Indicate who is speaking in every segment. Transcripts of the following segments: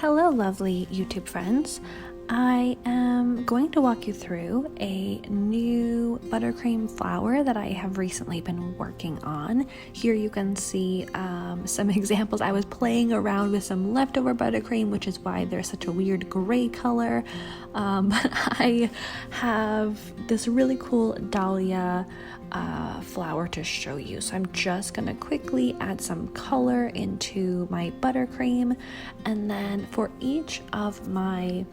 Speaker 1: Hello lovely YouTube friends. I am going to walk you through a new buttercream flower that I have recently been working on. Here you can see some examples. I was playing around with some leftover buttercream, which is why they're such a weird gray color. But I have this really cool dahlia flower to show you. So I'm just gonna quickly add some color into my buttercream, and then for each of my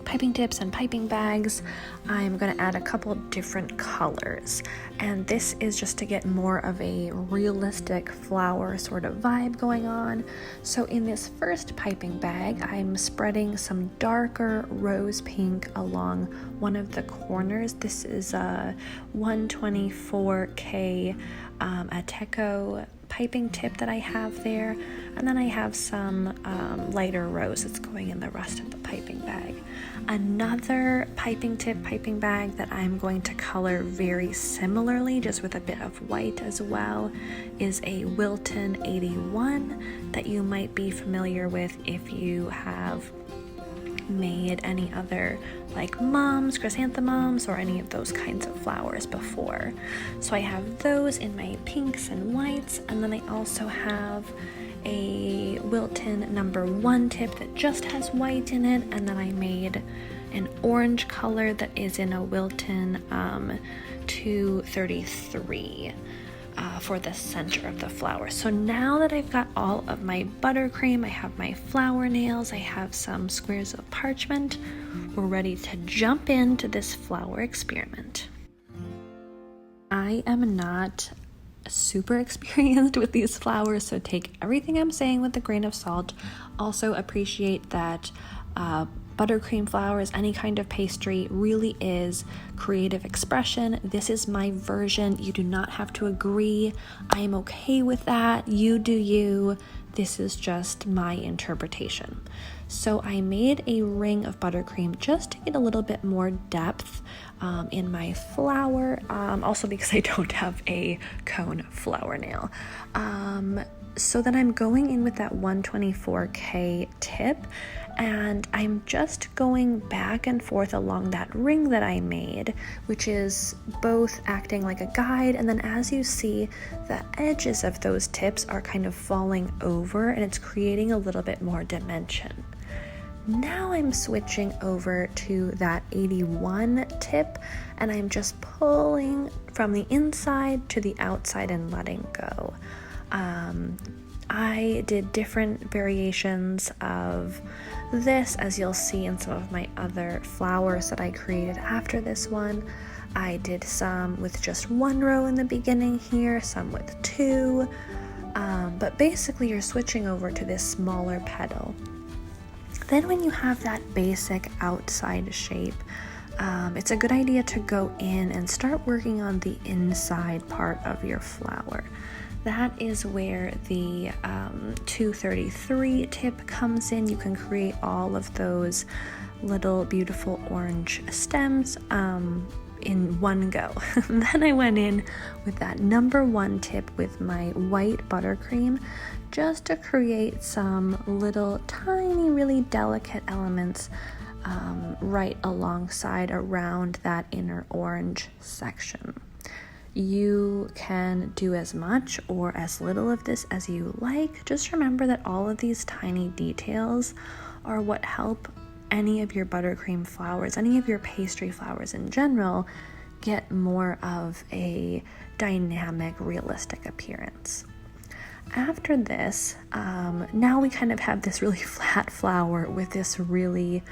Speaker 1: piping tips and piping bags, I'm going to add a couple different colors, and this is just to get more of a realistic flower sort of vibe going on. So in this first piping bag, I'm spreading some darker rose pink along one of the corners. This is a 124K ateco piping tip that I have there, and then I have some lighter rose that's going in the rest of the piping bag. Another piping bag that I'm going to color very similarly, just with a bit of white as well, is a Wilton 81 that you might be familiar with if you have made any other like mums, chrysanthemums, or any of those kinds of flowers before. So I have those in my pinks and whites, and then I also have a Wilton number 1 tip that just has white in it, and then I made an orange color that is in a Wilton 233 for the center of the flower. So now that I've got all of my buttercream, I have my flower nails, I have some squares of parchment, we're ready to jump into this flower experiment. I am not super experienced with these flowers, so take everything I'm saying with a grain of salt. Also appreciate that buttercream flowers, any kind of pastry, really is creative expression. This is my version. You do not have to agree. I am okay with that. You do you. This is just my interpretation. So I made a ring of buttercream just to get a little bit more depth in my flower, also because I don't have a cone flower nail. So then I'm going in with that 124K tip, and I'm just going back and forth along that ring that I made, which is both acting like a guide, and then as you see, the edges of those tips are kind of falling over, and it's creating a little bit more dimension. Now I'm switching over to that 81 tip, and I'm just pulling from the inside to the outside and letting go. I did different variations of this, as you'll see in some of my other flowers that I created after this one. I did some with just 1 row in the beginning here, some with 2, but basically you're switching over to this smaller petal. Then when you have that basic outside shape, it's a good idea to go in and start working on the inside part of your flower. That is where the 233 tip comes in. You can create all of those little beautiful orange stems in one go. Then I went in with that number 1 tip with my white buttercream, just to create some little tiny, really delicate elements right alongside around that inner orange section. You can do as much or as little of this as you like. Just remember that all of these tiny details are what help any of your buttercream flowers, any of your pastry flowers in general, get more of a dynamic, realistic appearance. After this, now we kind of have this really flat flower with this really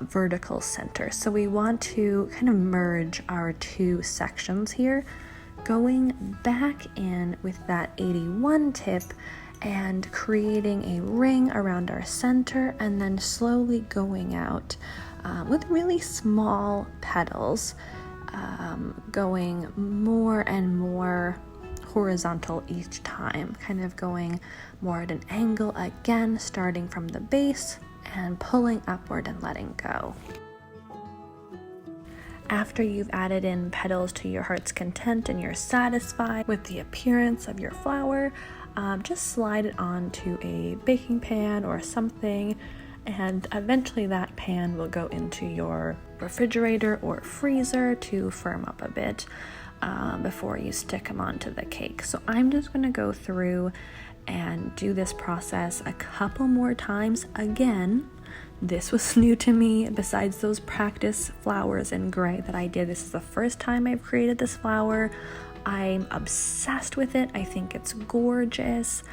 Speaker 1: vertical center. So we want to kind of merge our 2 sections here, going back in with that 81 tip and creating a ring around our center, and then slowly going out with really small petals, going more and more horizontal each time, kind of going more at an angle again, starting from the base and pulling upward and letting go. After you've added in petals to your heart's content and you're satisfied with the appearance of your flower, just slide it onto a baking pan or something And eventually that pan will go into your refrigerator or freezer to firm up a bit before you stick them onto the cake. So I'm just going to go through and do this process a couple more times. Again, this was new to me. Besides those practice flowers in gray that I did, this is the first time I've created this flower. I'm obsessed with it. I think it's gorgeous.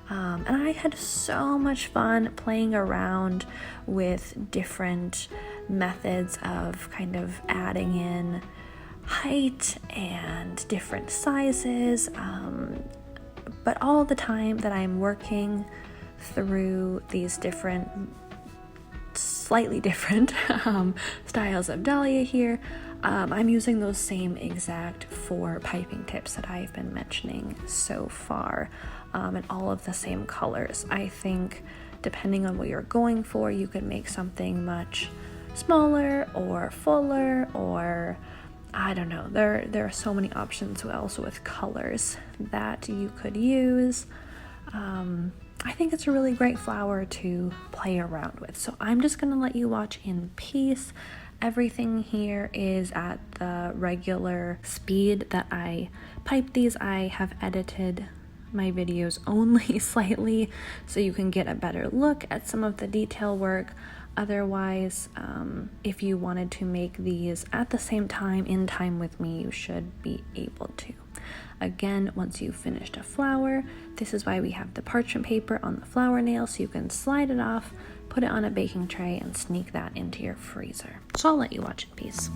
Speaker 1: And I had so much fun playing around with different methods of kind of adding in height and different sizes. But all the time that I'm working through these different, slightly different styles of dahlia here, I'm using those same exact 4 piping tips that I've been mentioning so far, and all of the same colors. I think depending on what you're going for, you could make something much smaller or fuller, or I don't know, there are so many options also with colors that you could use. I think it's a really great flower to play around with. So I'm just going to let you watch in peace. Everything here is at the regular speed that I pipe these. I have edited my videos only slightly so you can get a better look at some of the detail work. Otherwise, if you wanted to make these at the same time, in time with me, you should be able to. Again, once you've finished a flower, this is why we have the parchment paper on the flower nail, so you can slide it off, put it on a baking tray, and sneak that into your freezer. So I'll let you watch in peace.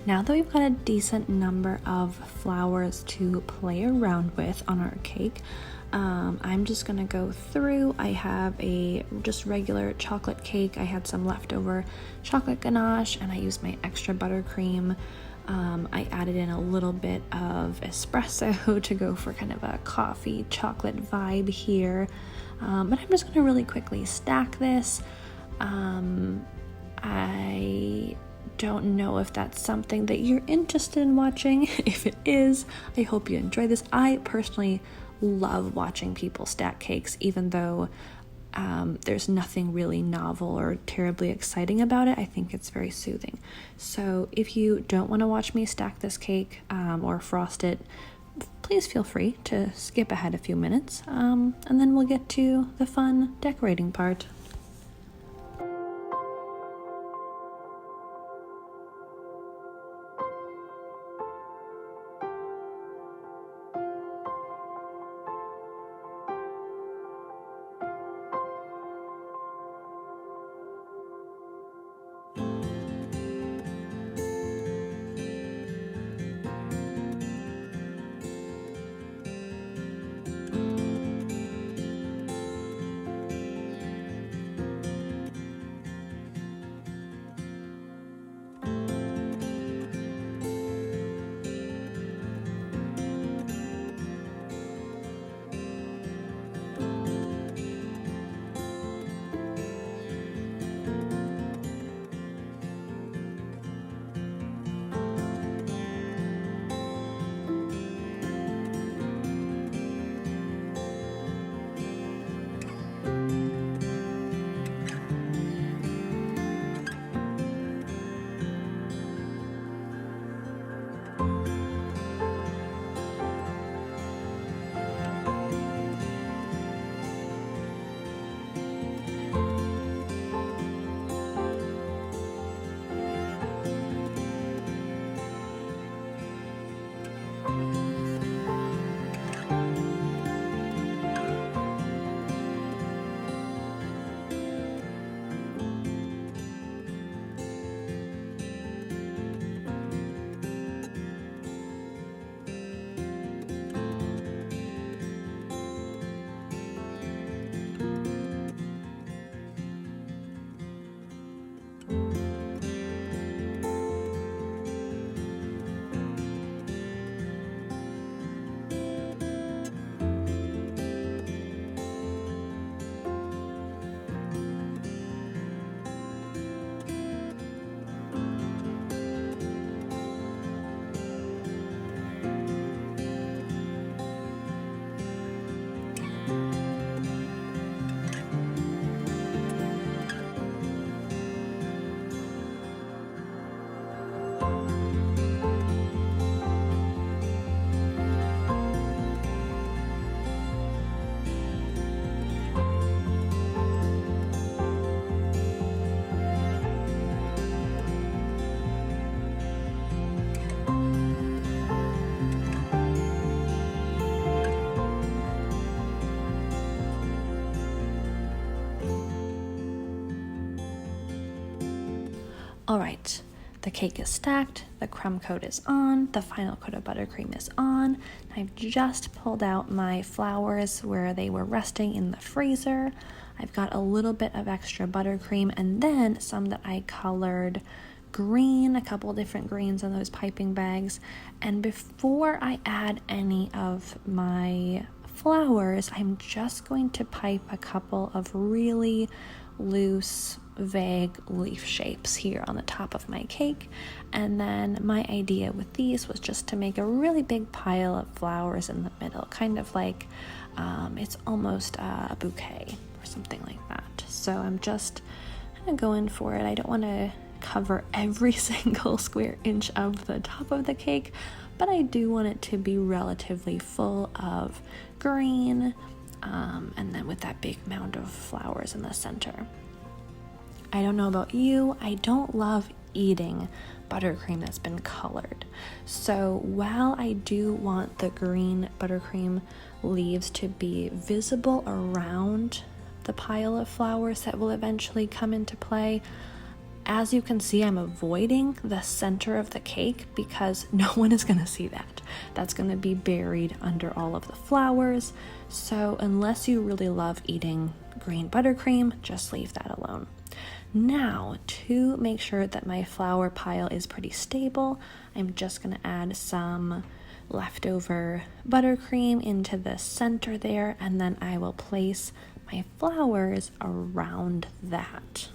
Speaker 1: Now that we've got a decent number of flowers to play around with on our cake, I'm just gonna go through. I have a just regular chocolate cake. I had some leftover chocolate ganache and I used my extra buttercream. I added in a little bit of espresso to go for kind of a coffee chocolate vibe here. But I'm just gonna really quickly stack this. I don't know if that's something that you're interested in watching. If it is, I hope you enjoy this. I personally love watching people stack cakes, even though there's nothing really novel or terribly exciting about it. I think it's very soothing. So if you don't want to watch me stack this cake or frost it, please feel free to skip ahead a few minutes, and then we'll get to the fun decorating part. All right, the cake is stacked, the crumb coat is on, the final coat of buttercream is on. I've just pulled out my flowers where they were resting in the freezer. I've got a little bit of extra buttercream and then some that I colored green, a couple different greens in those piping bags. And before I add any of my flowers, I'm just going to pipe a couple of really loose, vague leaf shapes here on the top of my cake. And then my idea with these was just to make a really big pile of flowers in the middle, kind of like it's almost a bouquet or something like that. So I'm just kind of going for it. I don't want to cover every single square inch of the top of the cake, but I do want it to be relatively full of green, and then with that big mound of flowers in the center. I don't know about you, I don't love eating buttercream that's been colored. So while I do want the green buttercream leaves to be visible around the pile of flowers that will eventually come into play, As you can see, I'm avoiding the center of the cake because no one is going to see that. That's going to be buried under all of the flowers. So unless you really love eating green buttercream, just leave that alone. Now, to make sure that my flower pile is pretty stable, I'm just going to add some leftover buttercream into the center there, and then I will place my flowers around that.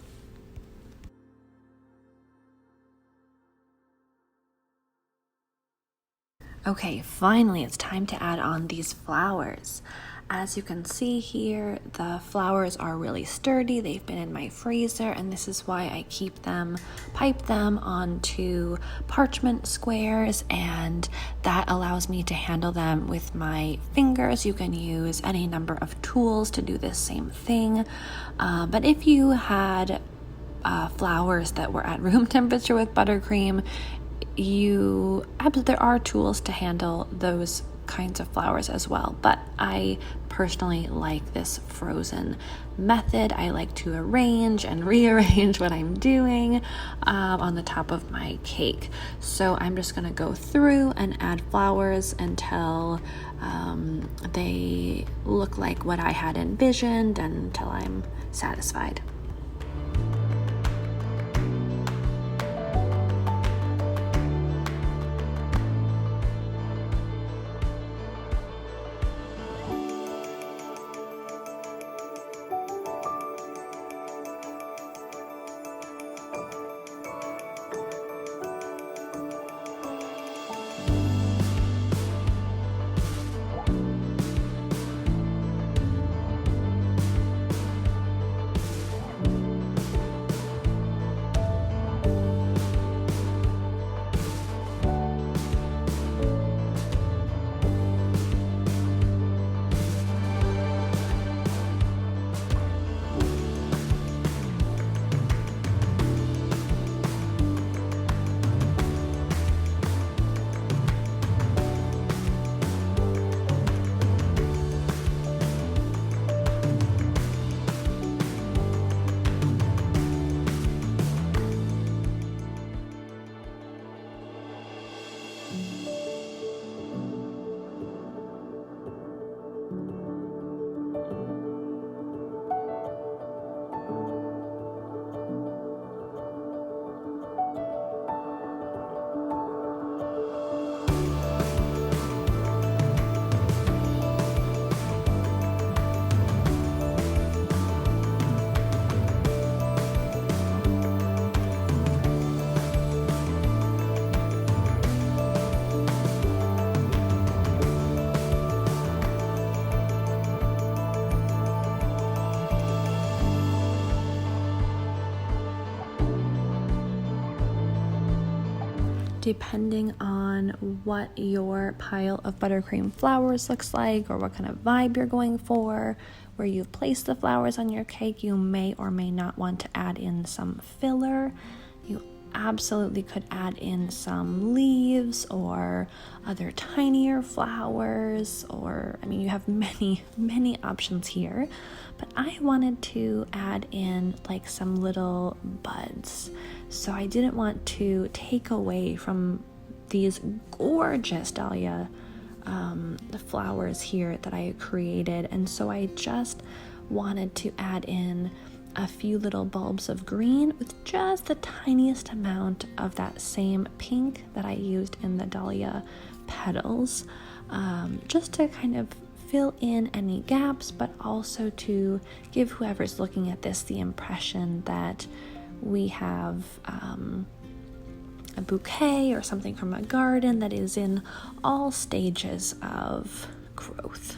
Speaker 1: Okay, finally it's time to add on these flowers. As you can see here, the flowers are really sturdy. They've been in my freezer, and this is why I pipe them onto parchment squares, and that allows me to handle them with my fingers. You can use any number of tools to do this same thing. But if you had flowers that were at room temperature with buttercream, there are tools to handle those kinds of flowers as well, but I personally like this frozen method. I like to arrange and rearrange what I'm doing on the top of my cake. So I'm just going to go through and add flowers until they look like what I had envisioned and until I'm satisfied. Depending on what your pile of buttercream flowers looks like, or what kind of vibe you're going for, where you've placed the flowers on your cake, you may or may not want to add in some filler. You absolutely could add in some leaves or other tinier flowers, or you have many options here, but I wanted to add in like some little buds. So I didn't want to take away from these gorgeous dahlia the flowers here that I created, and so I just wanted to add in a few little bulbs of green with just the tiniest amount of that same pink that I used in the dahlia petals, just to kind of fill in any gaps, but also to give whoever's looking at this the impression that we have a bouquet or something from a garden that is in all stages of growth.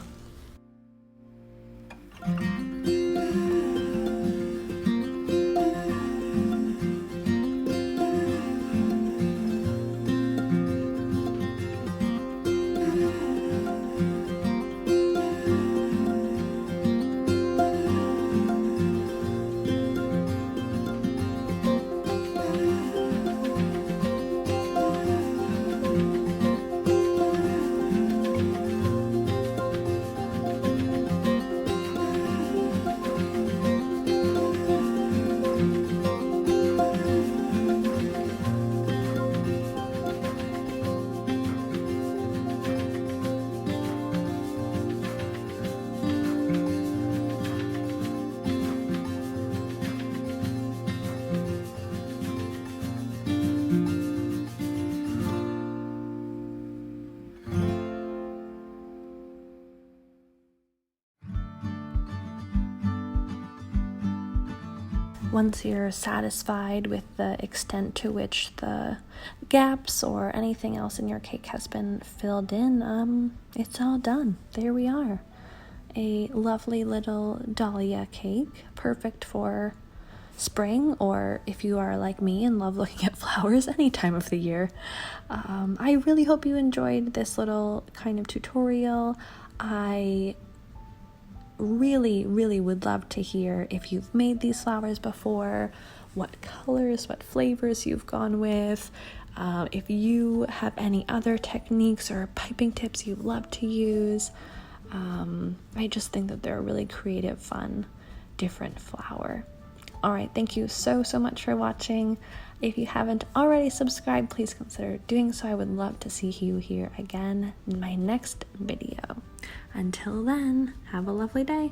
Speaker 1: once you're satisfied with the extent to which the gaps or anything else in your cake has been filled in, it's all done. There we are. A lovely little dahlia cake, perfect for spring, or if you are like me and love looking at flowers any time of the year. I really hope you enjoyed this little kind of tutorial. I really would love to hear if you've made these flowers before, what colors, what flavors you've gone with, if you have any other techniques or piping tips you love to use. I just think that they're a really creative, fun, different flower. Alright, thank you so much for watching. If you haven't already subscribed, please consider doing so. I would love to see you here again in my next video. Until then, have a lovely day.